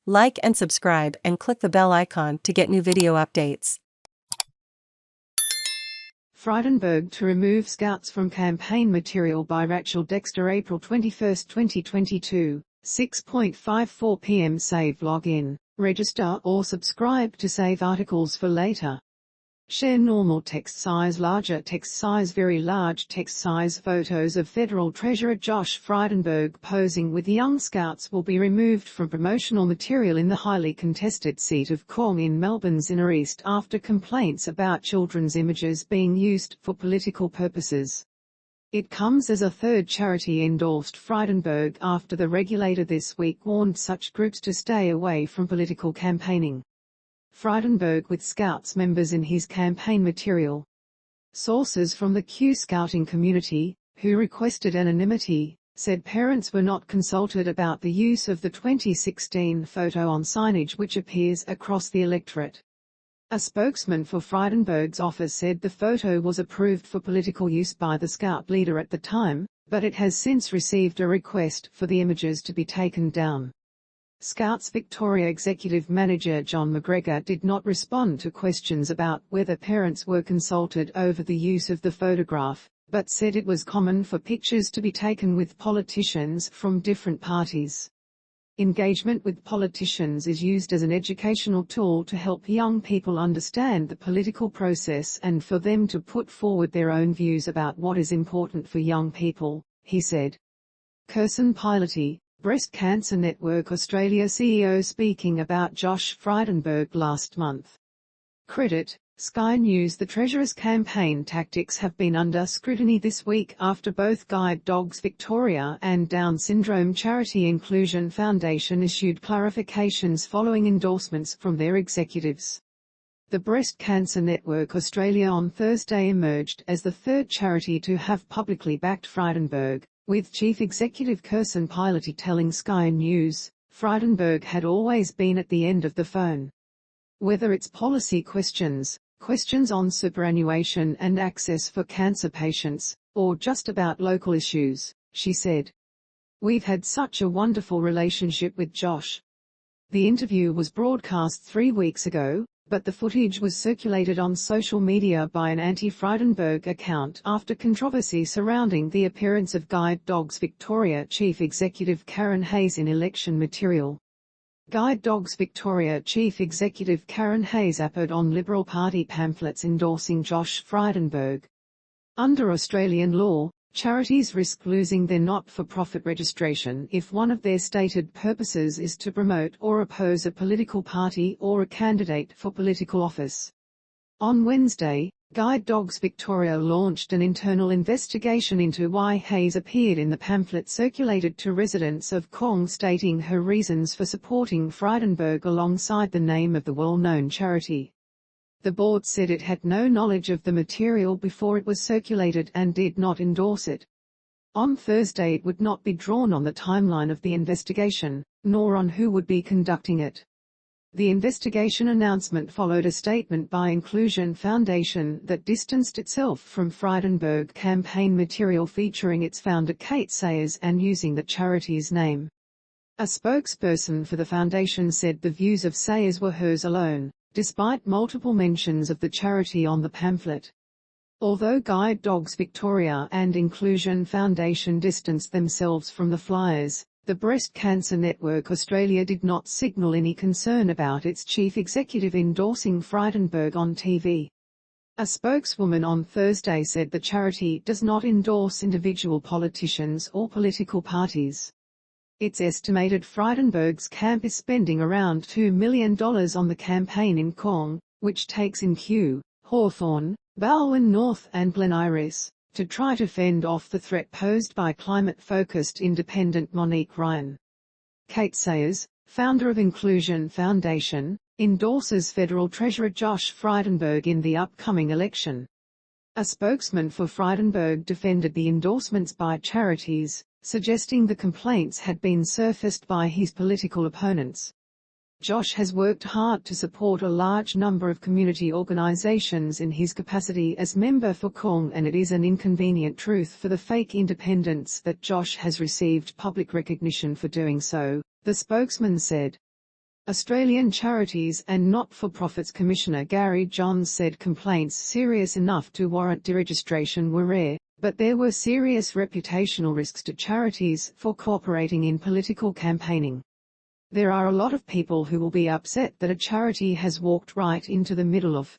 Like and subscribe and click the bell icon to get new video updates. Frydenberg to remove Scouts from campaign material by Rachel Dexter. April 21, 2022, 6:54 p.m. Save login, register or subscribe to save articles for later. Share normal text size, larger text size, very large text size. Photos of Federal Treasurer Josh Frydenberg posing with young Scouts will be removed from promotional material in the highly contested seat of Kong in Melbourne's inner east after complaints about children's images being used for political purposes. It comes as a third charity endorsed Frydenberg after the regulator this week warned such groups to stay away from political campaigning. Frydenberg with Scouts members in his campaign material. Sources from the Q Scouting community, who requested anonymity, said parents were not consulted about the use of the 2016 photo on signage which appears across the electorate. A spokesman for Frydenberg's office said the photo was approved for political use by the Scout leader at the time, but it has since received a request for the images to be taken down. Scouts Victoria Executive Manager John McGregor did not respond to questions about whether parents were consulted over the use of the photograph, but said it was common for pictures to be taken with politicians from different parties. Engagement with politicians is used as an educational tool to help young people understand the political process and for them to put forward their own views about what is important for young people, he said. Kirsten Piloty, Breast Cancer Network Australia CEO, speaking about Josh Frydenberg last month. Credit, Sky News. The Treasurer's campaign tactics have been under scrutiny this week after both Guide Dogs Victoria and Down Syndrome Charity Inclusion Foundation issued clarifications following endorsements from their executives. The Breast Cancer Network Australia on Thursday emerged as the third charity to have publicly backed Frydenberg, with Chief Executive Kirsten Piloty telling Sky News, Frydenberg had always been at the end of the phone. Whether it's policy questions on superannuation and access for cancer patients, or just about local issues, she said. We've had such a wonderful relationship with Josh. The interview was broadcast 3 weeks ago, but the footage was circulated on social media by an anti-Frydenberg account after controversy surrounding the appearance of Guide Dogs Victoria Chief Executive Karen Hayes in election material. Guide Dogs Victoria Chief Executive Karen Hayes appeared on Liberal Party pamphlets endorsing Josh Frydenberg. Under Australian law, charities risk losing their not-for-profit registration if one of their stated purposes is to promote or oppose a political party or a candidate for political office. On Wednesday, Guide Dogs Victoria launched an internal investigation into why Hayes appeared in the pamphlet circulated to residents of Kong, stating her reasons for supporting Frydenberg alongside the name of the well-known charity. The board said it had no knowledge of the material before it was circulated and did not endorse it. On Thursday it would not be drawn on the timeline of the investigation, nor on who would be conducting it. The investigation announcement followed a statement by Inclusion Foundation that distanced itself from Frydenberg campaign material featuring its founder Kate Sayers and using the charity's name. A spokesperson for the foundation said the views of Sayers were hers alone, despite multiple mentions of the charity on the pamphlet. Although Guide Dogs Victoria and Inclusion Foundation distanced themselves from the flyers, the Breast Cancer Network Australia did not signal any concern about its chief executive endorsing Frydenberg on TV. A spokeswoman on Thursday said the charity does not endorse individual politicians or political parties. It's estimated Frydenberg's camp is spending around $2 million on the campaign in Kong, which takes in Kew, Hawthorn, Barwon North and Glen Iris, to try to fend off the threat posed by climate-focused independent Monique Ryan. Kate Sayers, founder of Inclusion Foundation, endorses Federal Treasurer Josh Frydenberg in the upcoming election. A spokesman for Frydenberg defended the endorsements by charities, suggesting the complaints had been surfaced by his political opponents. Josh has worked hard to support a large number of community organizations in his capacity as member for Kong, and it is an inconvenient truth for the fake independents that Josh has received public recognition for doing so, the spokesman said. Australian Charities and Not-for-Profits Commissioner Gary Johns said complaints serious enough to warrant deregistration were rare, but there were serious reputational risks to charities for cooperating in political campaigning. There are a lot of people who will be upset that a charity has walked right into the middle of